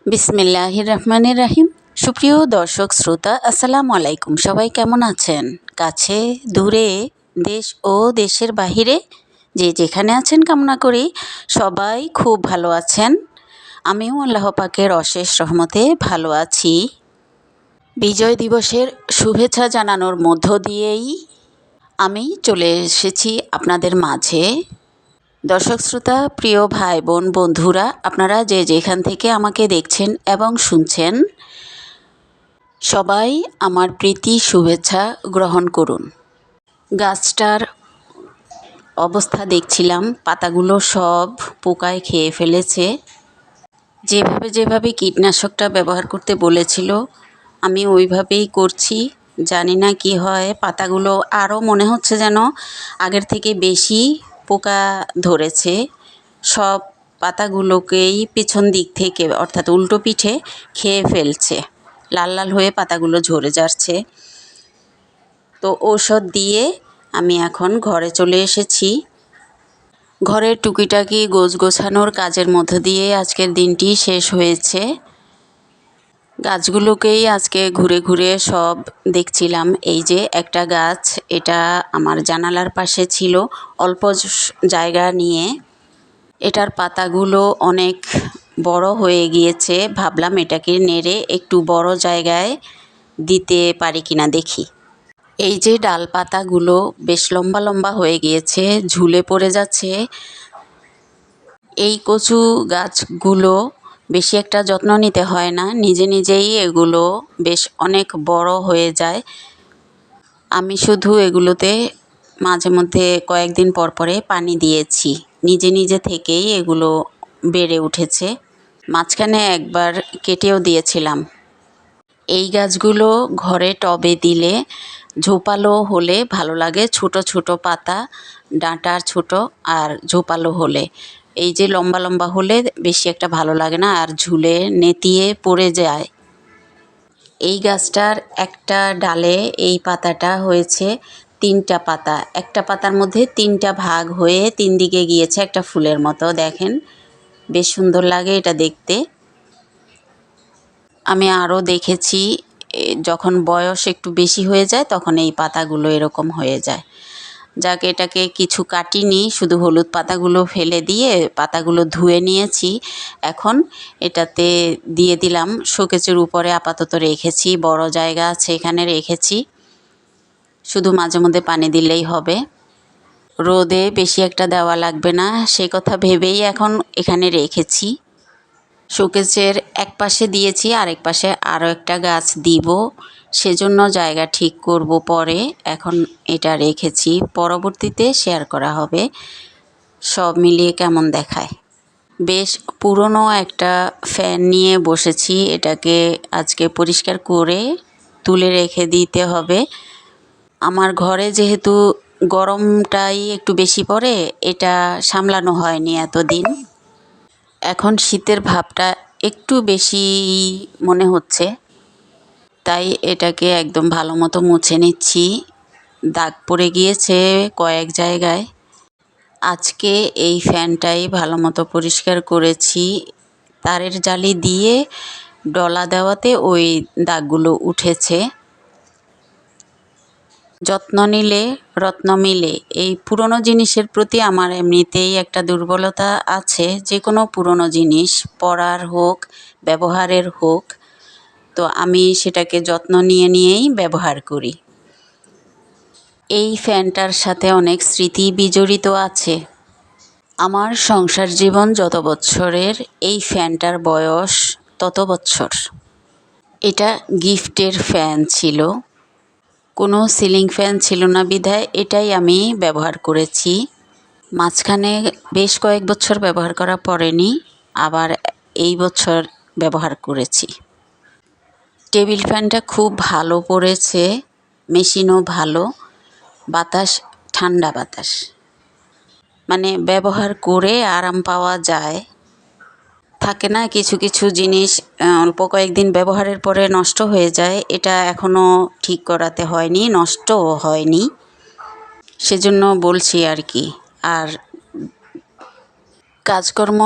বিসমিল্লাহির রহমানির রাহিম। সুপ্রিয় দর্শক শ্রোতা, আসসালামু আলাইকুম। সবাই কেমন আছেন? কাছে দূরে, দেশ ও দেশের বাহিরে যে যেখানে আছেন, কামনা করি সবাই খুব ভালো আছেন। আমিও আল্লাহ পাকের অশেষ রহমতে ভালো আছি। বিজয় দিবসের শুভেচ্ছা জানানোর মধ্য দিয়েই আমি চলে এসেছি আপনাদের মাঝে। দর্শক শ্রোতা, প্রিয় ভাই বোন বন্ধুরা, আপনারা যে যেখান থেকে আমাকে দেখছেন এবং শুনছেন, সবাই আমার প্রীতি শুভেচ্ছা গ্রহণ করুন। গাছটার অবস্থা দেখছিলাম, পাতাগুলো সব পোকায় খেয়ে ফেলেছে। যেভাবে কীটনাশকটা ব্যবহার করতে বলেছিল আমি ওইভাবেই করছি। জানি না কি হয়, পাতাগুলো আরও মনে হচ্ছে যেন আগের থেকে বেশি পোকা ধরেছে। সব পাতাগুলোকেই পিছন দিক থেকে অর্থাৎ উল্টো পিঠে খেয়ে ফেলছে। লাল লাল হয়ে পাতাগুলো ঝরে যাচ্ছে। তো ঔষধ দিয়ে আমি এখন ঘরে চলে এসেছি। ঘরের টুকিটাকি গোছানোর কাজের মধ্য দিয়ে আজকের দিনটি শেষ হয়েছে। গাছগুলোকেই আজকে ঘুরে ঘুরে সব দেখছিলাম। এই যে একটা গাছ, এটা আমার জানালার পাশে ছিল, অল্প জায়গা নিয়ে। এটার পাতাগুলো অনেক বড় হয়ে গিয়েছে। ভাবলাম এটাকে নেড়ে একটু বড় জায়গায় দিতে পারি কিনা দেখি। এই যে ডালপাতাগুলো বেশ লম্বা লম্বা হয়ে গিয়েছে, ঝুলে পড়ে যাচ্ছে। এই কচু গাছগুলো বেশি একটা যত্ন নিতে হয় না, নিজে নিজেই এগুলো বেশ অনেক বড় হয়ে যায়। আমি শুধু এগুলোতে মাঝে মধ্যে কয়েকদিন পর পরে পানি দিয়েছি, নিজে নিজে থেকেই এগুলো বেড়ে উঠেছে। মাঝখানে একবার কেটেও দিয়েছিলাম। এই গাছগুলো ঘরে টবে দিলে ঝোপালো হলে ভালো লাগে, ছোট ছোট পাতা, ডাঁটা ছোট আর ঝোপালো হলে। এই যে লম্বা লম্বা হলে বেশি একটা ভালো লাগে না, আর ঝুলে নেতিয়ে পড়ে যায়। এই গাছটার একটা ডালে এই পাতাটা হয়েছে 3টা পাতা, একটা পাতার মধ্যে 3টা ভাগ হয়ে 3 দিকে গিয়েছে, একটা ফুলের মতো। দেখেন, বেশ সুন্দর লাগে এটা দেখতে। আমি আরও দেখেছি যখন বয়স একটু বেশি হয়ে যায় তখন এই পাতাগুলো এরকম হয়ে যায়। যাক, এটাকে কিছু কাটিনি, শুধু হলুদ পাতাগুলো ফেলে দিয়ে পাতাগুলো ধুয়ে নিয়েছি। এখন এটাতে দিয়ে দিলাম, শোকেজের উপরে আপাতত রেখেছি, বড় জায়গা আছে এখানে রেখেছি। শুধু মাঝে মধ্যে পানি দিলেই হবে, রোদে বেশি একটা দেওয়া লাগবে না, সেই কথা ভেবেই এখন এখানে রেখেছি। শোকেজের এক পাশে দিয়েছি, আরেক পাশে আরও একটা গাছ দিব, সেজন্য জায়গা ঠিক করব পরে। এখন এটা রেখেছি, পরবর্তীতে শেয়ার করা হবে সব মিলিয়ে কেমন দেখায়। বেশ পুরনো একটা ফ্যান নিয়ে বসেছি, এটাকে আজকে পরিষ্কার করে তুলে রেখে দিতে হবে। আমার ঘরে যেহেতু গরমটাই একটু বেশি পড়ে, এটা সামলানো হয়নি এতদিন। এখন শীতের ভাবটা একটু বেশি মনে হচ্ছে, তাই এটাকে একদম ভালো মতো মুছে নিচ্ছি। দাগ পড়ে গিয়েছে কয়েক জায়গায়। আজকে এই ফ্যানটাই ভালো মতো পরিষ্কার করেছি, তারের জালি দিয়ে ডলা দেওয়াতে ওই দাগগুলো উঠেছে। যত্ন নিলে রত্ন মিলে, এই পুরনো জিনিসের প্রতি আমার এমনিতেই একটা দুর্বলতা আছে। যে কোনো পুরনো জিনিস, পড়ার হোক ব্যবহারের হোক, তো আমি সেটাকে যত্ন নিয়েই ব্যবহার করি। এই ফ্যানটার সাথে অনেক স্মৃতি বিজড়িত আছে। আমার সংসার জীবন যত বছরের, এই ফ্যানটার বয়স তত বছর। এটা গিফটের ফ্যান ছিল, কোনো সিলিং ফ্যান ছিল না বিধায় এটাই আমি ব্যবহার করেছি। মাঝখানে বেশ কয়েক বছর ব্যবহার করা পড়েনি, আবার এই বছর ব্যবহার করেছি। টেবিল ফ্যানটা খুব ভালো পড়েছে, মেশিনও ভালো, বাতাস ঠান্ডা বাতাস, মানে ব্যবহার করে আরাম পাওয়া যায়। থাকে না কিছু কিছু জিনিস অল্প কয়েকদিন ব্যবহারের পরে নষ্ট হয়ে যায়, এটা এখনও ঠিক করাতে হয়নি, নষ্টও হয়নি, সেজন্য বলছি আর কি। আর কাজকর্ম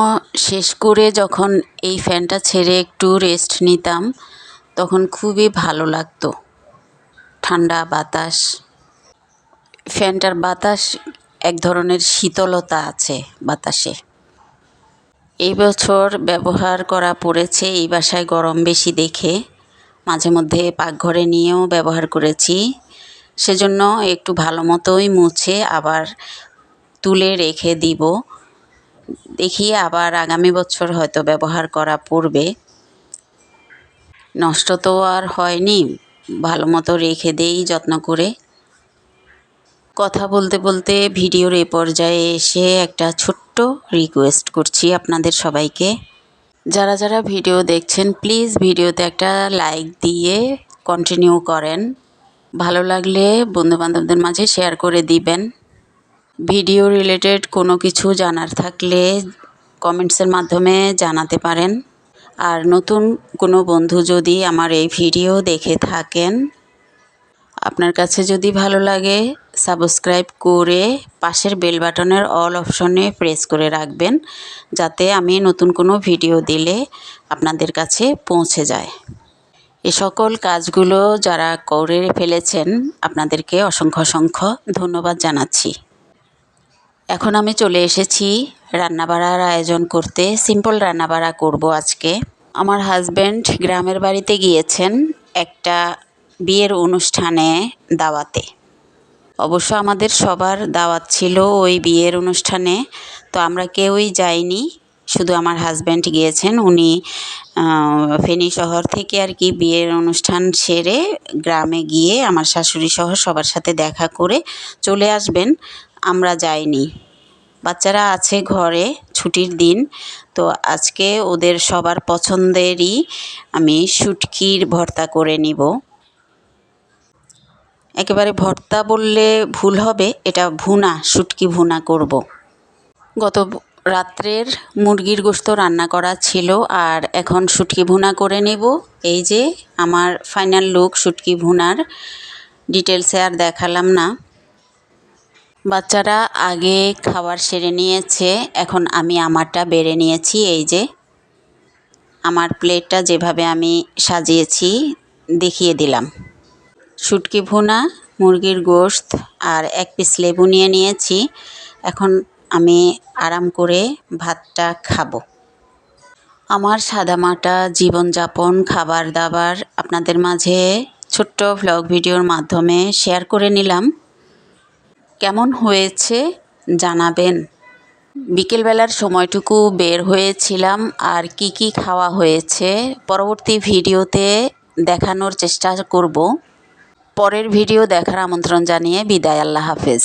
শেষ করে যখন এই ফ্যানটা ছেড়ে একটু রেস্ট নিতাম তখন খুবই ভালো লাগতো। ঠান্ডা বাতাস, ফ্যানটার বাতাস এক ধরনের শীতলতা আছে বাতাসে। এই বছর ব্যবহার করা পড়েছে এই বাসায় গরম বেশি দেখে, মাঝে মধ্যে পাকঘরে নিয়েও ব্যবহার করেছি। সেজন্য একটু ভালো মতোই মুছে আবার তুলে রেখে দিব। দেখি আবার আগামী বছর হয়তো ব্যবহার করা পড়বে। নষ্ট তো আর হয়নি, ভালো মতো রেখে দেই যত্ন করে। কথা বলতে বলতে ভিডিওর এ পর্যায়ে এসে একটা ছোট্ট রিকোয়েস্ট করছি আপনাদের সবাইকে। যারা যারা ভিডিও দেখছেন প্লিজ ভিডিওতে একটা লাইক দিয়ে কন্টিনিউ করেন। ভালো লাগলে বন্ধুবান্ধবদের মাঝে শেয়ার করে দিবেন। ভিডিও রিলেটেড কোনো কিছু জানার থাকলে কমেন্টসের মাধ্যমে জানাতে পারেন। আর নতুন কোনো বন্ধু যদি আমার এই ভিডিও দেখে থাকেন, আপনার কাছে যদি ভালো লাগে সাবস্ক্রাইব করে পাশের বেল বাটনের অল অপশনে প্রেস করে রাখবেন, যাতে আমি নতুন কোনো ভিডিও দিলে আপনাদের কাছে পৌঁছে যায়। এ সকল কাজগুলো যারা করে ফেলেছেন আপনাদেরকে অসংখ্য অসংখ্য ধন্যবাদ জানাচ্ছি। এখন আমি চলে এসেছি রান্নাবাড়ার আয়োজন করতে। সিম্পল রান্নাবাড়া করব আজকে। আমার হাজব্যান্ড গ্রামের বাড়িতে গিয়েছেন একটা বিয়ের অনুষ্ঠানে দাওয়াতে। অবশ্য আমাদের সবার দাওয়াত ছিল ওই বিয়ের অনুষ্ঠানে, তো আমরা কেউই যাইনি, শুধু আমার হাজব্যান্ড গিয়েছেন। উনি ফেনী শহর থেকে আর কি বিয়ের অনুষ্ঠান সেরে গ্রামে গিয়ে আমার শাশুড়ি সহ সবার সাথে দেখা করে চলে আসবেন। আমরা যাইনি। বাচ্চারা আছে ঘরে, ছুটির দিন, তো আজকে ওদের সবার পছন্দেরই আমি শুটকির ভর্তা করে নিব। একেবারে ভর্তা বললে ভুল হবে, এটা ভুনা, শুটকি ভুনা করব। গত রাত্রের মুরগির গোশত রান্না করা ছিল, আর এখন শুটকি ভুনা করে নেব। এই যে আমার ফাইনাল লুক শুটকি ভুনার। ডিটেলসে আর দেখালাম না। বাচ্চারা আগে খাবার সেরে নিয়েছে, এখন আমি আমারটা বেড়ে নিয়েছি। এই যে আমার প্লেটটা যেভাবে আমি সাজিয়েছি দেখিয়ে দিলাম। শুটকি ভুনা, মুরগির গোশত আর এক পিস লেবু নিয়ে নিয়েছি। এখন আমি আরাম করে ভাতটা খাবো। আমার সাদামাটা জীবনযাপন, খাবার দাবার আপনাদের মাঝে ছোট্ট ভ্লগ ভিডিওর মাধ্যমে শেয়ার করে নিলাম। কেমন হয়েছে জানাবেন। বিকেলবেলার সময়টুকু বের হয়েছিলাম, আর কি কি খাওয়া হয়েছে পরবর্তী ভিডিওতে দেখানোর চেষ্টা করব। পরের ভিডিও দেখার আমন্ত্রণ জানিয়ে বিদায়। আল্লাহ হাফেজ।